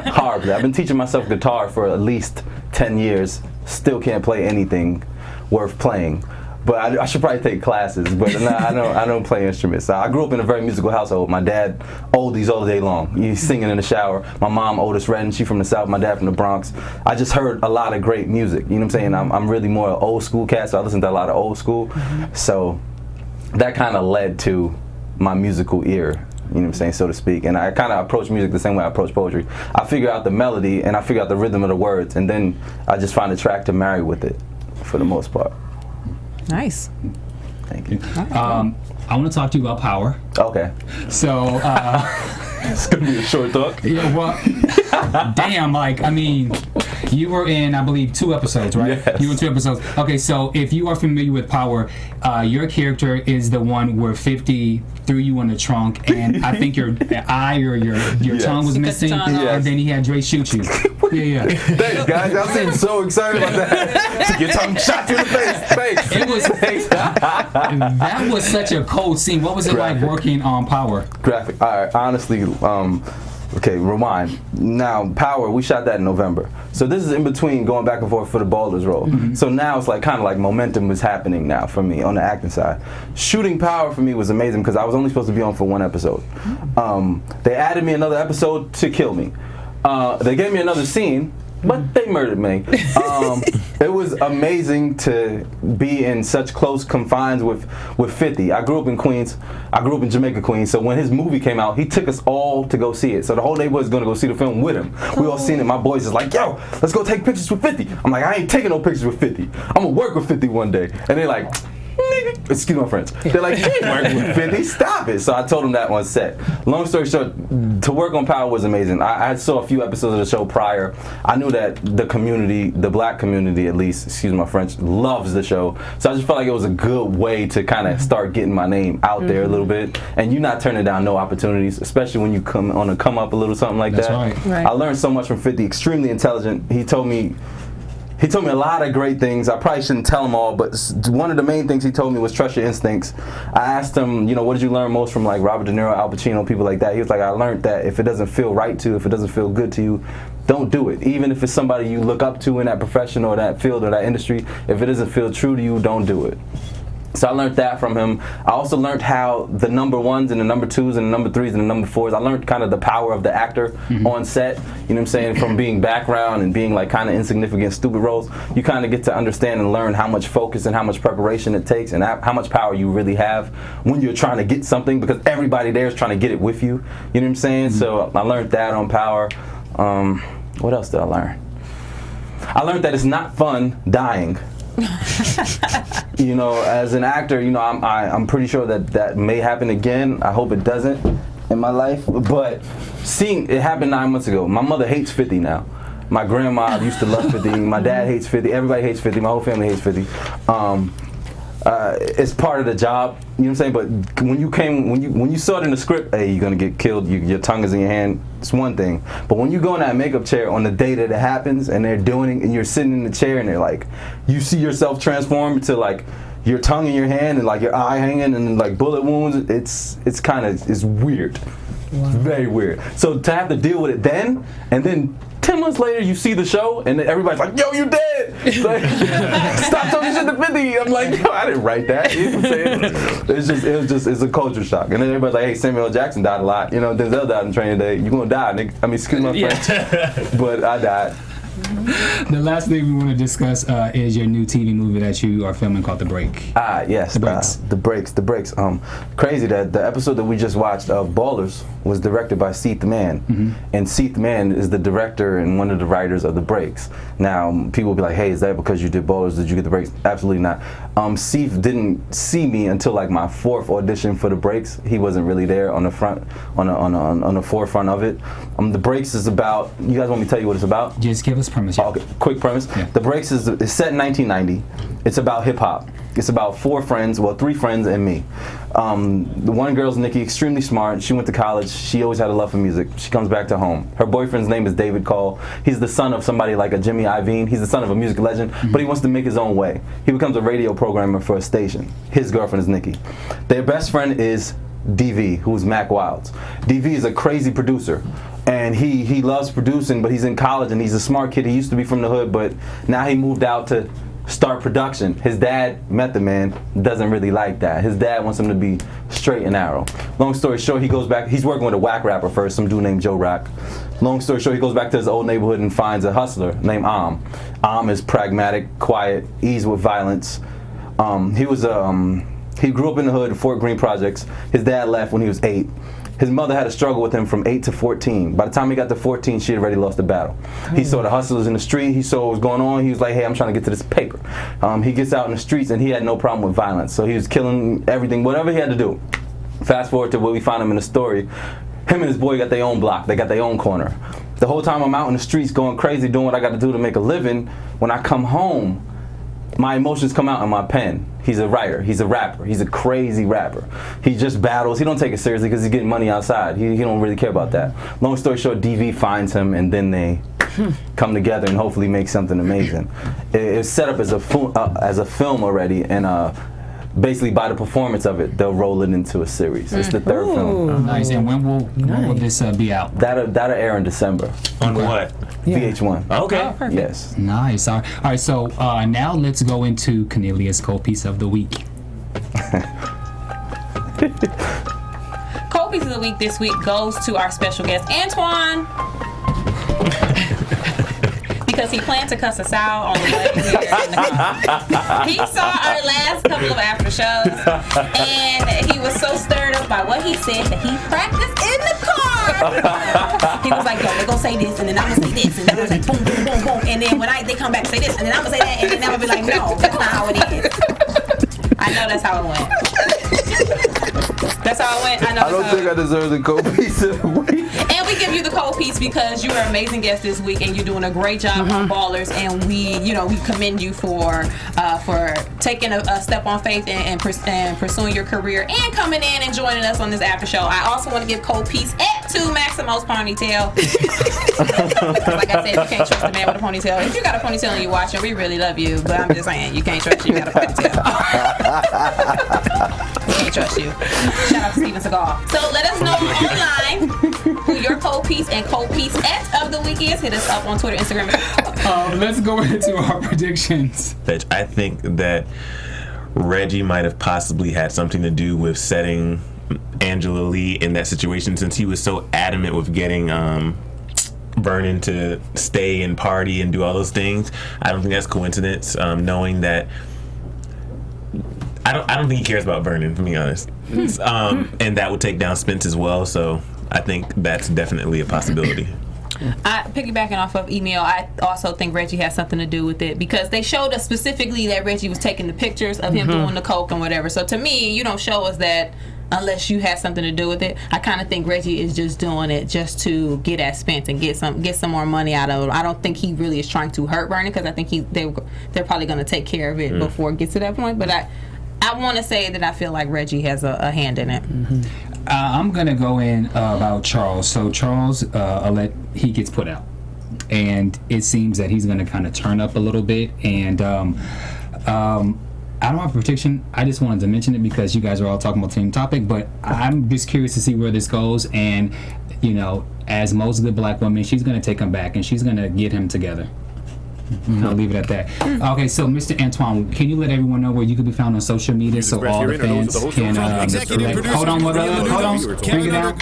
horribly. I've been teaching myself guitar for at least 10 years. Still can't play anything worth playing. But I should probably take classes. But nah, I don't play instruments. I grew up in a very musical household. My dad, oldies all day long. He's singing in the shower. My mom, Otis Redding, she from the South. My dad from the Bronx. I just heard a lot of great music. You know what I'm saying? I'm really more an old school cat, so I listen to a lot of old school. So that kind of led to my musical ear. You know what I'm saying, so to speak. And I kind of approach music the same way I approach poetry. I figure out the melody and I figure out the rhythm of the words, and then I just find a track to marry with it for the most part. Nice. Thank you. I want to talk to you about power. Okay. So, it's going to be a short talk. Yeah, well, damn, like, I mean, you were in, I believe, 2 episodes, right? Yes. You were in 2 episodes. Okay, so if you are familiar with Power, your character is the one where 50 threw you in the trunk, and I think your eye or your Yes. tongue was missing, and then he had Dre shoot you. Yeah. Thanks, guys. Y'all seem so excited about that. To get something shot you in the face. Thanks. It was that was such a cold scene. What was it like working on Power? Graphic. All right. Honestly, okay, rewind. Now, Power, we shot that in November. So this is in between going back and forth for the Baldur's role. So now it's like kind of like momentum is happening now for me on the acting side. Shooting Power for me was amazing because I was only supposed to be on for 1 episode. They added me another episode to kill me. They gave me another scene, but they murdered me. It was amazing to be in such close confines with 50. I grew up in Queens. I grew up in Jamaica, Queens. So when his movie came out, he took us all to go see it. So the whole neighborhood's gonna go see the film with him. We all seen it. My boys is like, yo, let's go take pictures with 50. I'm like, I ain't taking no pictures with 50. I'm gonna work with 50 one day. And they're like, excuse my French. They're like, you ain't working with 50, stop it. So I told them that on set. Long story short, to work on Power was amazing. I saw a few episodes of the show prior. I knew that the community, the black community at least, excuse my French, loves the show. So I just felt like it was a good way to kind of start getting my name out there a little bit. And you not turning down no opportunities, especially when you come up a little something like That's that. Right. I learned so much from 50, extremely intelligent. He told me a lot of great things. I probably shouldn't tell him all, but one of the main things he told me was trust your instincts. I asked him, what did you learn most from like Robert De Niro, Al Pacino, people like that? He was like, I learned that if it doesn't feel right to you, if it doesn't feel good to you, don't do it. Even if it's somebody you look up to in that profession or that field or that industry, if it doesn't feel true to you, don't do it. So I learned that from him. I also learned how the number 1s and the number 2s and the number 3s and the number 4s, I learned kind of the power of the actor on set, you know what I'm saying, from being background and being like kind of insignificant, stupid roles. You kind of get to understand and learn how much focus and how much preparation it takes and how much power you really have when you're trying to get something, because everybody there is trying to get it with you, you know what I'm saying? So I learned that on Power. What else did I learn? I learned that it's not fun dying. As an actor, I'm pretty sure that may happen again. I hope it doesn't in my life. But seeing it happen 9 months ago, my mother hates 50 now. My grandma used to love 50. My dad hates 50. Everybody hates 50. My whole family hates 50. It's part of the job, you know what I'm saying? But when you saw it in the script, hey, you're gonna get killed, your tongue is in your hand, it's one thing. But when you go in that makeup chair on the day that it happens and they're doing it and you're sitting in the chair and they're like, you see yourself transform to like your tongue in your hand and like your eye hanging and like bullet wounds, it's weird. Wow. Very weird. So to have to deal with it then, and then 10 months later you see the show and everybody's like, yo, you dead! Like, stop talking shit to 50! I'm like, yo, I didn't write that. You know what I'm saying? It's a culture shock. And then everybody's like, hey, Samuel L. Jackson died a lot. Denzel died in Training Day. You're gonna die, nigga. I mean, excuse my French, but I died. The last thing we want to discuss is your new TV movie that you are filming called The Break. Yes. The Breaks. Crazy that the episode that we just watched of Ballers was directed by Seth Mann. And Seth Mann is the director and one of the writers of The Breaks. Now, people will be like, hey, is that because you did Ballers? Did you get The Breaks? Absolutely not. Seth didn't see me until like my 4th audition for The Breaks. He wasn't really there on the front, on the forefront of it. The Breaks is about, you guys want me to tell you what it's about? Just give us premise. Yeah. Okay, quick premise. Yeah. The Breaks is set in 1990. It's about hip hop. It's about 4 friends, well, 3 friends and me. The one girl's Nikki, extremely smart. She went to college. She always had a love for music. She comes back to home. Her boyfriend's name is David Cole. He's the son of somebody like a Jimmy Iovine. He's the son of a music legend, but he wants to make his own way. He becomes a radio programmer for a station. His girlfriend is Nikki. Their best friend is DV, who's Mac Wilds. DV is a crazy producer, and he loves producing, but he's in college and he's a smart kid. He used to be from the hood, but now he moved out to start production. His dad, Method Man, doesn't really like that. His dad wants him to be straight and narrow. Long story short, he goes back. He's working with a whack rapper first, some dude named Joe Rock. Long story short, he goes back to his old neighborhood and finds a hustler named Am is pragmatic, quiet, eased with violence. He grew up in the hood, Fort Greene Projects. His dad left when he was 8. His mother had a struggle with him from 8 to 14. By the time he got to 14, she had already lost the battle. He saw the hustlers in the street. He saw what was going on. He was like, hey, I'm trying to get to this paper. He gets out in the streets, and he had no problem with violence. So he was killing everything, whatever he had to do. Fast forward to where we find him in the story. Him and his boy got their own block. They got their own corner. The whole time I'm out in the streets going crazy, doing what I got to do to make a living, when I come home, my emotions come out in my pen. He's a writer. He's a rapper. He's a crazy rapper. He just battles. He don't take it seriously because he's getting money outside. He don't really care about that. Long story short, DV finds him, and then they come together and hopefully make something amazing. It's set up as a film already, and basically by the performance of it, they'll roll it into a series. It's the 3rd film. Nice. And when will this be out? That'll air in December. On what? VH1. Okay. perfect. Yes. Nice. All right. So now let's go into Kennelia's cold piece of the week. Cold piece of the week this week goes to our special guest, Antoine. Because he planned to cuss us out on the way here in the car. He saw our last couple of after shows, and he was so stirred up by what he said that he practiced in the car. He was like, yo, they're going to say this, and then I'm going to say this, and then I'm going to say boom, boom, boom, boom, and then when they come back and say this, and then I'm going to say that, and then I'm going to be like, no, that's not how it is. I know that's how it went. That's how it went. I don't think I deserve the cold piece of the week. And we give you the cold piece because you were an amazing guest this week, and you're doing a great job on Ballers. And we commend you for taking a step on faith and pursuing your career and coming in and joining us on this after show. I also want to give cold piece to Maximo's ponytail. Like I said, you can't trust a man with a ponytail. If you got a ponytail and you watching, we really love you. But I'm just saying, you can't trust you got a ponytail. We can't trust you. Shout out to Steven Seagal. So let us know online who your cold piece and cold piece of the week is. Hit us up on Twitter, Instagram. Let's go into our predictions. I think that Reggie might have possibly had something to do with setting Angela Lee in that situation, since he was so adamant with getting Vernon to stay and party and do all those things. I don't think that's coincidence, knowing that I don't think he cares about Vernon, to be honest. And that would take down Spence as well, so I think that's definitely a possibility. Piggybacking off of Emile, I also think Reggie has something to do with it, because they showed us specifically that Reggie was taking the pictures of him doing the coke and whatever. So to me, you don't show us that unless you had something to do with it. I kind of think Reggie is just doing it just to get at Spence and get some more money out of him. I don't think he really is trying to hurt Vernon, because I think they're probably going to take care of it before it gets to that point. But I want to say that I feel like Reggie has a hand in it. I'm going to go in about Charles. So Charles, he gets put out. And it seems that he's going to kind of turn up a little bit. And I don't have a prediction. I just wanted to mention it because you guys are all talking about the same topic. But I'm just curious to see where this goes. And, as most good black women, she's going to take him back and she's going to get him together. I'll leave it at that. Okay, so Mr. Antoine, can you let everyone know where you can be found on social media so all the fans can hold on, bring it down.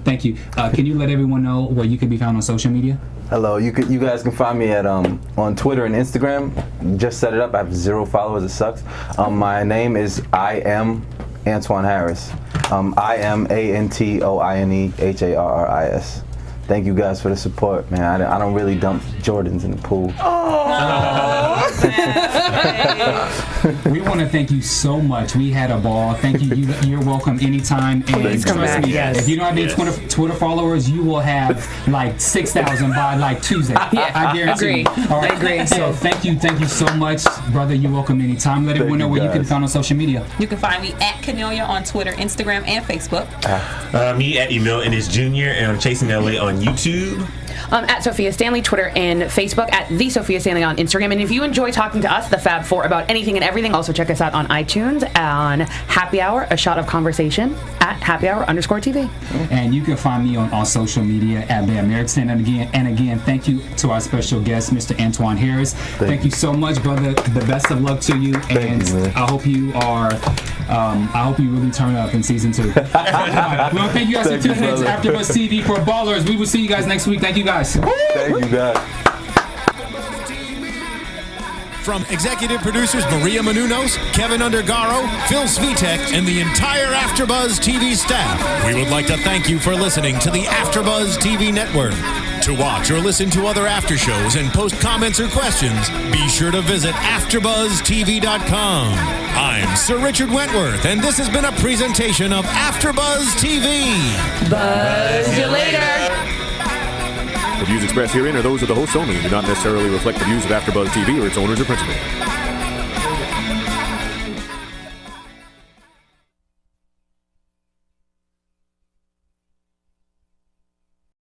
Thank you. Can you let everyone know where you can be found on social media? Hello, you guys can find me at on Twitter and Instagram. Just set it up. I have 0 followers. It sucks. My name is I am Antoine Harris. I am ANTOINEHARRIS. Thank you guys for the support, man. I don't really dump Jordans in the pool. Oh. We want to thank you so much. We had a ball. Thank you. You're welcome anytime. And Please come trust back, me, yes. if you don't have any Twitter followers, you will have like 6,000 by like Tuesday. Yeah, I guarantee. agree. All right. I agree. So thank you so much, brother. You're welcome anytime. Let everyone know where you can find on social media. You can find me at Kennlia on Twitter, Instagram, and Facebook. Me at Emile Ennis Jr. and I'm Chasing LA on YouTube. At Sofia Stanley, Twitter and Facebook, at the Sofia Stanley on Instagram. And if you enjoy talking to us, the Fab Four, about anything and everything, also check us out on iTunes on Happy Hour, a shot of conversation, at happyhour_TV. And you can find me on social media at Bamm Ericsen. And again, thank you to our special guest, Mr. Antoine Harris. Thank you so much, brother. The best of luck to you. And you, I hope you are. I hope you really turn up in season 2. Well, thank you guys for tuning in to AfterBuzz TV for Ballers. We will see you guys next week. Thank you guys. Thank you, guys. From executive producers Maria Menounos, Kevin Undergaro, Phil Svitek, and the entire AfterBuzz TV staff, we would like to thank you for listening to the AfterBuzz TV network. To watch or listen to other after shows and post comments or questions, be sure to visit AfterBuzzTV.com. I'm Sir Richard Wentworth, and this has been a presentation of AfterBuzz TV. Buzz you later. The views expressed herein are those of the hosts only and do not necessarily reflect the views of AfterBuzz TV or its owners or principals.